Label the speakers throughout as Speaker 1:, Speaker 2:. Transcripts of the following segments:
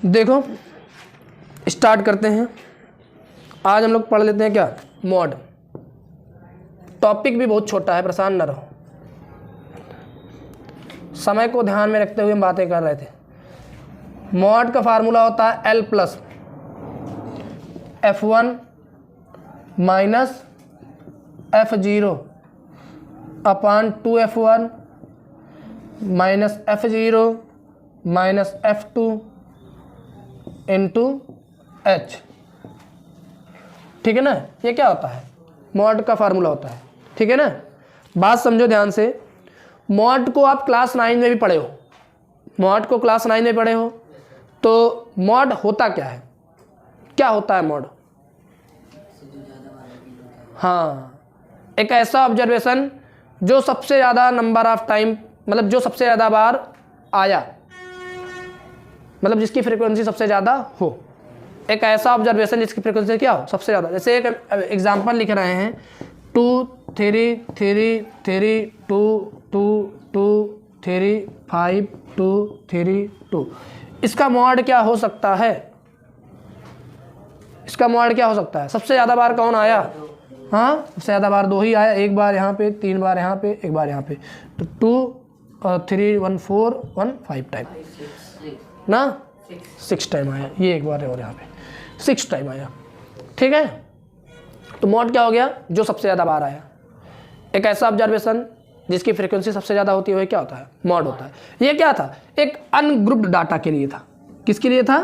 Speaker 1: देखो स्टार्ट करते हैं। आज हम लोग पढ़ लेते हैं क्या, मॉड। टॉपिक भी बहुत छोटा है, परेशान न रहो। समय को ध्यान में रखते हुए हम बातें कर रहे थे। मॉड का फार्मूला होता है L plus F1 minus F0 अपान 2F1 minus F0 minus F2 into H। ठीक है ना, ये क्या होता है, मॉड का फार्मूला होता है। ठीक है ना, बात समझो ध्यान से। मॉड को आप क्लास 9 में भी पढ़े हो, मॉड को क्लास 9 में पढ़े हो। तो मॉड होता क्या है, क्या होता है मॉड? हाँ, एक ऐसा ऑब्जर्वेशन जो सबसे ज़्यादा नंबर ऑफ टाइम, मतलब जो सबसे ज़्यादा बार आया, मतलब जिसकी फ्रीक्वेंसी सबसे ज़्यादा हो। एक ऐसा ऑब्जर्वेशन जिसकी फ्रीक्वेंसी क्या हो, सबसे ज़्यादा। जैसे एक एग्जांपल लिख रहे हैं 2 3 3 3 2 2 2 3 5 2 3 2। इसका मॉड क्या हो सकता है, इसका मॉड क्या हो सकता है? सबसे ज़्यादा बार कौन आया? हाँ, सबसे ज़्यादा बार 2 ही आया, एक बार यहाँ पे, 3 बार यहाँ पे, एक बार यहाँ पे। तो 2 3 1 4 1 5 टाइम ना, 6 टाइम आया। ये एक बार है और यहाँ पे 6 टाइम आया। ठीक है, तो मॉड क्या हो गया? जो सबसे ज़्यादा बार आया। एक ऐसा ऑब्जर्वेशन जिसकी फ्रीक्वेंसी सबसे ज़्यादा होती है, वह क्या होता है, मॉड होता है। ये क्या था, एक अनग्रुप्ड डाटा के लिए था। किसके लिए था?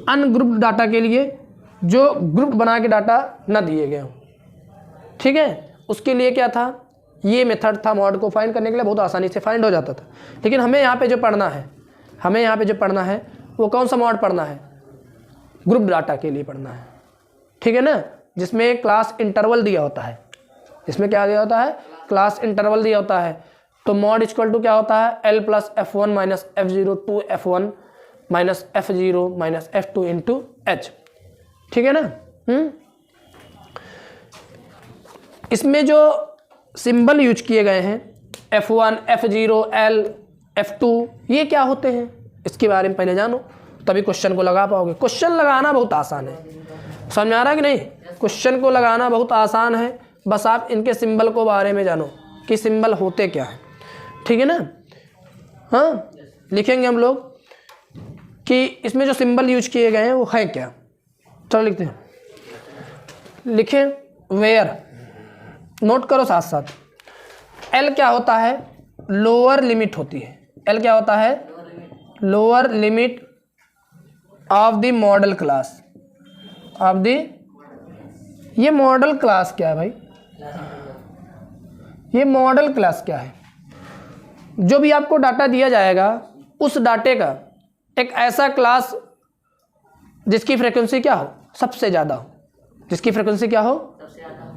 Speaker 1: अनग्रुप्ड डाटा के लिए, जो ग्रुप बना के डाटा न दिए गए हों। ठीक है, उसके लिए क्या था, ये मेथड था मॉड को फाइंड करने के लिए, बहुत आसानी से फाइंड हो जाता था। लेकिन हमें यहाँ पे जो पढ़ना है, हमें यहाँ पे जो पढ़ना है वो कौन सा मॉड पढ़ना है? ग्रुप डाटा के लिए पढ़ना है। ठीक है ना, जिसमें क्लास इंटरवल दिया होता है, जिसमें क्या दिया होता है, क्लास इंटरवल दिया होता है। तो मॉड इक्वल टू क्या होता है, L plus F1 minus F0 2F1 minus F0 minus F2 into H। ठीक है ना। इसमें जो सिंबल यूज किए गए हैं F1 F0 L F2, ये क्या होते हैं, इसके बारे में पहले जानो, तभी क्वेश्चन को लगा पाओगे। क्वेश्चन लगाना बहुत आसान है, समझ आ रहा है कि नहीं? क्वेश्चन को लगाना बहुत आसान है, बस आप इनके सिंबल को बारे में जानो कि सिंबल होते क्या है। ठीक है ना। हाँ, लिखेंगे हम लोग कि इसमें जो सिंबल यूज किए गए हैं वो है क्या। चलो लिखते हैं, लिखें वेयर, नोट करो साथ साथ। L क्या होता है, लोअर लिमिट होती है। L क्या होता है, lower limit of the model class, of the, ये मॉडल क्लास क्या है भाई, ये मॉडल क्लास क्या है? जो भी आपको डाटा दिया जाएगा, उस डाटे का एक ऐसा क्लास जिसकी फ्रीक्वेंसी क्या हो, सबसे ज़्यादा हो। जिसकी फ्रीक्वेंसी क्या हो,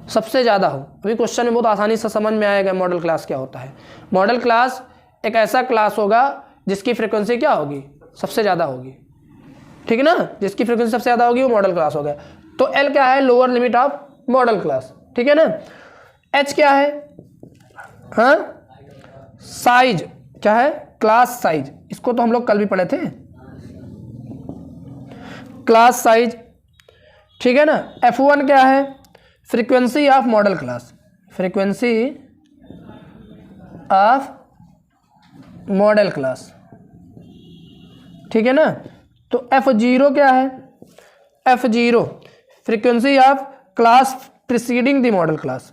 Speaker 1: सबसे ज़्यादा हो। अभी क्वेश्चन में बहुत आसानी से समझ में आएगा मॉडल क्लास क्या होता है। मॉडल क्लास एक ऐसा क्लास होगा जिसकी फ्रीक्वेंसी क्या होगी, सबसे ज़्यादा होगी। ठीक है ना, जिसकी फ्रीक्वेंसी सबसे ज़्यादा होगी वो मॉडल क्लास हो गया। तो L क्या है, lower limit of model class. ठीक है ना। H क्या है, हाँ, साइज क्या है, क्लास साइज। इसको तो हम लोग कल भी पढ़े थे, क्लास साइज। ठीक है ना। F1 क्या है, frequency of model class, frequency of model class. ठीक है ना। तो F0 क्या है, F0 frequency of class preceding the model class,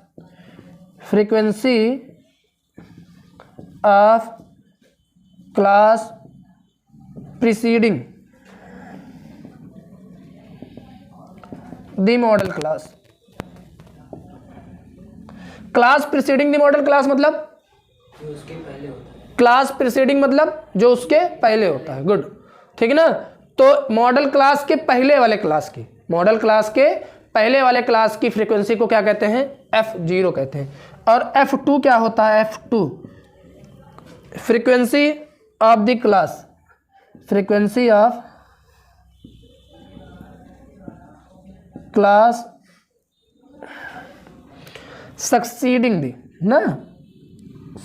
Speaker 1: frequency of class preceding the model class. Class preceding the model class मतलब
Speaker 2: जो उसके पहले होता है,
Speaker 1: क्लास प्रीसीडिंग मतलब जो उसके पहले होता है। गुड, ठीक है ना। तो मॉडल क्लास के पहले वाले क्लास की, मॉडल क्लास के पहले वाले क्लास की फ्रीक्वेंसी को क्या कहते हैं, F0 कहते हैं। और F2 क्या होता है, F2 frequency of the class, frequency of class succeeding दी ना,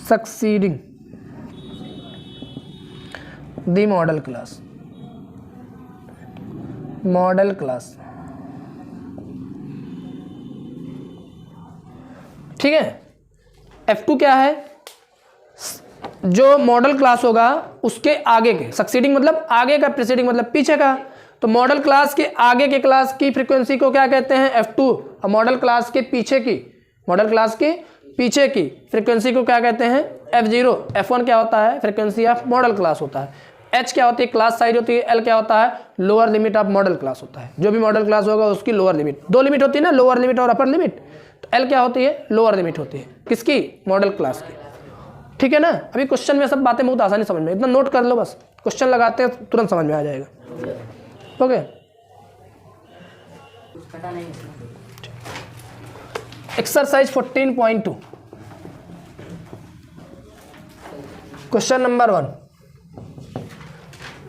Speaker 1: succeeding the model class. Model class, ठीक है। F2 क्या है, जो मॉडल क्लास होगा उसके आगे के, सक्सीडिंग मतलब आगे का, प्रीसीडिंग मतलब पीछे का। तो मॉडल क्लास के आगे के क्लास की फ्रीक्वेंसी को क्या कहते हैं, F2। और मॉडल क्लास के पीछे की, मॉडल क्लास के पीछे की फ्रीक्वेंसी को क्या कहते हैं, F0। F1 क्या होता है, फ्रीक्वेंसी ऑफ मॉडल क्लास होता है। H क्या होती है, क्लास साइज होती है। L क्या होता है, lower limit of model class होता है। जो भी मॉडल क्लास होगा उसकी लोअर लिमिट, दो लिमिट होती है ना, लोअर लिमिट और अपर लिमिट। तो L क्या होती है, लोअर लिमिट होती है किसकी, मॉडल क्लास की, ठीक है ना। अभी क्वेश्चन में सब बातें बहुत आसानी समझ में, इतना नोट कर लो बस, क्वेश्चन लगाते हैं तुरंत समझ में आ जाएगा। Okay, exercise 14.2 question number 1।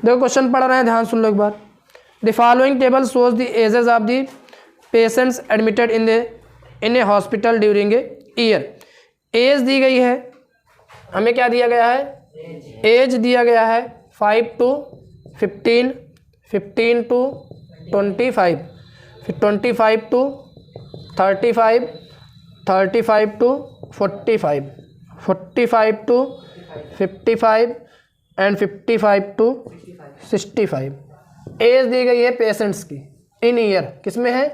Speaker 1: देखो क्वेश्चन पढ़ रहे हैं, ध्यान सुन लो एक बार। The following table shows the ages of the patients admitted in a hospital during a year. Age दी गई है, हमें क्या दिया गया है, एज दिया गया है 5 to 15, 15 to 25, फिर 25 to 35, 35 to 45, 45 to 55 and 55 to 65। Age दी गई है पेशेंट्स की इन ईयर, किसमें है,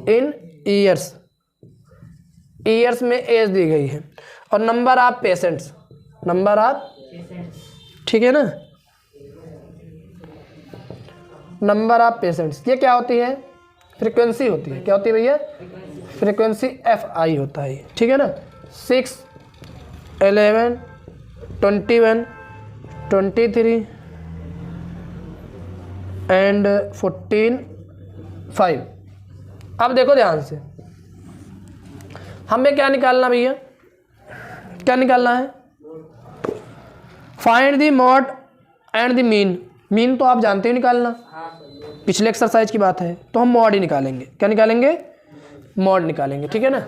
Speaker 1: इन ईयर्स, ईयर्स में एज दी गई है। और number of patients, number of, ठीक है ना, नंबर ऑफ पेशेंट्स, ये क्या होती है, फ्रीक्वेंसी होती है। क्या होती है भैया, फ्रीक्वेंसी FI होता है, ठीक है ना। 6, 11, 21, 23 एंड 14, 5। अब देखो ध्यान से, हमें क्या निकालना भैया, क्या निकालना है, find the mod and the mean. Mean तो आप जानते हो निकालना, पिछले एक्सरसाइज की बात है, तो हम मॉड ही निकालेंगे। क्या निकालेंगे, मॉड निकालेंगे, ठीक है ना।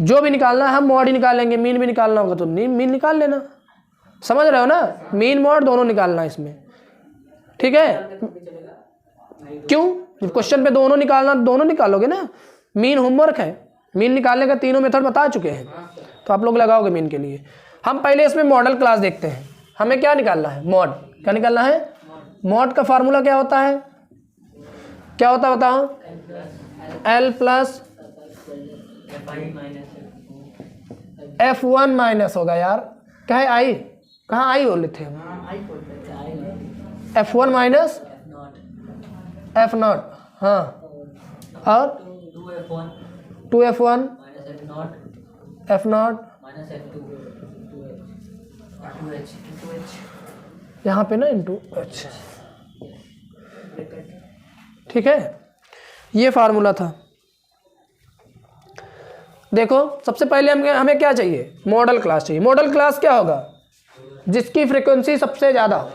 Speaker 1: जो भी निकालना है हम मॉड ही निकालेंगे, मीन भी निकालना होगा तो मीन निकाल लेना, समझ रहे हो ना। मीन मॉड दोनों निकालना है इसमें, ठीक है। क्यों, जब क्वेश्चन पे दोनों निकालना, दोनों निकालोगे ना। मीन होमवर्क है, मीन निकालने का तीनों मेथड बता चुके हैं, तो आप लोग लगाओगे मीन के लिए। हम पहले इसमें मॉडल क्लास देखते हैं, हमें क्या निकालना है, मॉड। क्या निकालना है, मॉड का फार्मूला क्या होता है, क्या होता है बताओ, L प्लस F1 माइनस होगा यार, क्या है आई, कहाँ आई बोले थे हम, F1 माइनस F0, हाँ, और 2F1 F0 यहाँ पे ना इंटू H, ठीक है। ये फार्मूला था। देखो सबसे पहले हमें क्या चाहिए, मॉडल क्लास चाहिए। मॉडल क्लास क्या होगा, जिसकी फ्रीक्वेंसी सबसे ज़्यादा हो।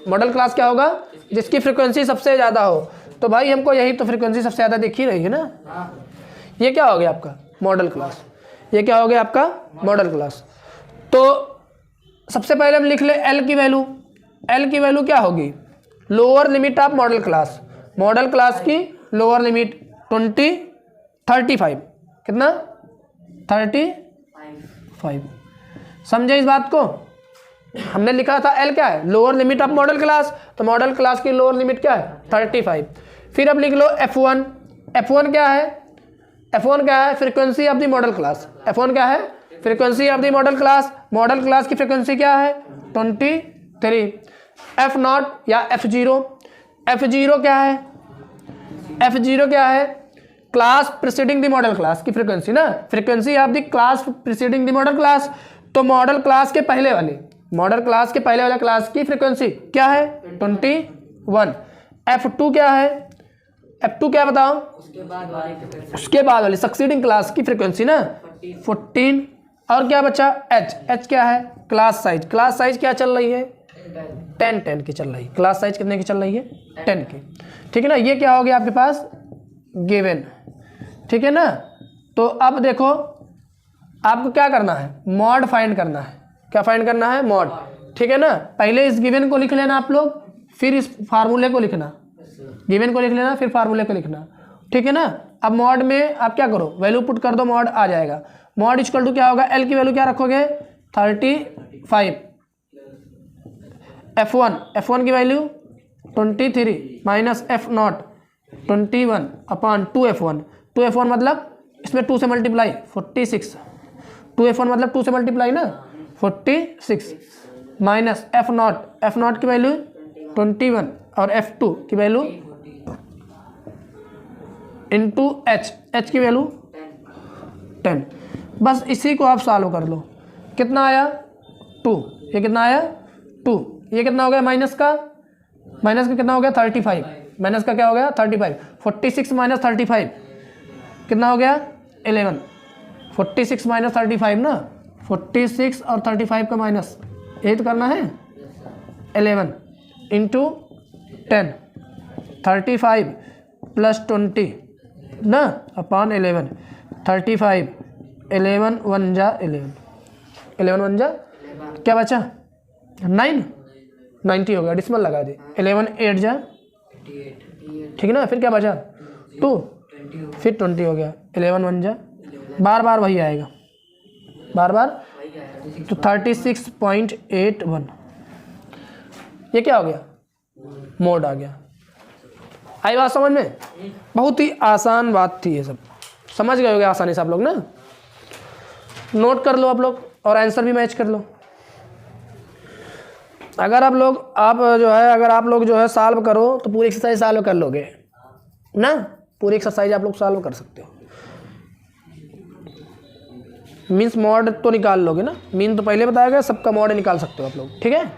Speaker 1: मॉडल क्लास क्या होगा, जिसकी फ्रीक्वेंसी सबसे ज़्यादा हो। तो भाई हमको यही तो फ्रीक्वेंसी सबसे ज़्यादा दिख ही रही है ना। ये क्या हो गया आपका मॉडल क्लास, ये क्या हो गया आपका मॉडल क्लास। तो सबसे पहले हम लिख ले L की वैल्यू। L की वैल्यू क्या होगी, lower limit of model class, model class की लोअर लिमिट 35, कितना 35। समझे इस बात को, हमने लिखा था L क्या है, lower limit of model class, तो मॉडल क्लास की लोअर लिमिट क्या है 35। फिर अब लिख लो F1। F1 क्या है, F1 क्या है, frequency of the model class. F1 क्या है, frequency of the model class. Model class की फ्रीक्वेंसी क्या है 23। F0 या F0, F0 क्या है, F0 क्या है, class preceding the model class की फ्रीक्वेंसी ना, frequency of the class preceding the model class. तो मॉडल क्लास के पहले वाले, मॉडल क्लास के पहले वाले क्लास की फ्रीक्वेंसी क्या है 21। F2 क्या है, F2 क्या बताओ, उसके बाद वाली सक्सीडिंग क्लास की फ्रीक्वेंसी ना 14। और क्या बचा H क्या है, क्लास साइज। क्लास साइज क्या चल रही है 10 की चल रही है। क्लास साइज कितने की चल रही है 10 की, ठीक है ना। ये क्या हो गया आपके पास गिवन, ठीक है ना। तो अब देखो आपको क्या करना है, मॉड फाइंड करना है। क्या फाइंड करना है, मॉड, ठीक है ना। पहले इस गिवन को लिख लेना आप लोग, फिर इस फार्मूले को लिखना, गिवन को लिख लेना, फिर फार्मूले को लिखना, ठीक है ना। अब मॉड में आप क्या करो, वैल्यू पुट कर दो, मॉड आ जाएगा। मॉड इक्वल टू क्या होगा, एल की वैल्यू क्या रखोगे 35, F1 की value 23 minus F0 21 upon 2F1 मतलब इसमें 2 से मल्टीप्लाई 46, 2F1 मतलब 2 से मल्टीप्लाई ना 46 माइनस F0 की वैल्यू 21 और F2 की वैल्यू इंटू H की वैल्यू 10। बस इसी को आप सॉल्व कर लो। कितना आया 2, ये कितना आया 2, ये कितना हो गया माइनस का कितना हो गया 35, माइनस का क्या हो गया 35, 46 माइनस 35 कितना हो गया 11, 46 माइनस 35 ना, 46 और 35 का माइनस, यही तो करना है 11 इंटू 10, 35 प्लस 20 ना अपॉन 11, 35 11 1 जा 11 1 जा क्या बचा 9, 90 हो गया, डिसमल लगा दे, 11 8 जा ठीक है ना, फिर क्या बचा 2, फिर 20 हो गया, 11 1 जा, बार बार वही आएगा, बार बार तो 36.81, ये क्या हो गया मोड आ गया। आई बात समझ में, बहुत ही आसान बात थी, ये सब समझ गए होगे आसानी से आप लोग ना। नोट कर लो आप लोग और आंसर भी मैच कर लो। अगर आप लोग जो है सॉल्व करो तो पूरी एक्सरसाइज सॉल्व कर लोगे ना, पूरी एक्सरसाइज आप लोग सॉल्व कर सकते हो। मीन्स मॉड तो निकाल लोगे ना, मीन तो पहले बताया गया, सबका मॉड निकाल सकते हो आप लोग, ठीक है।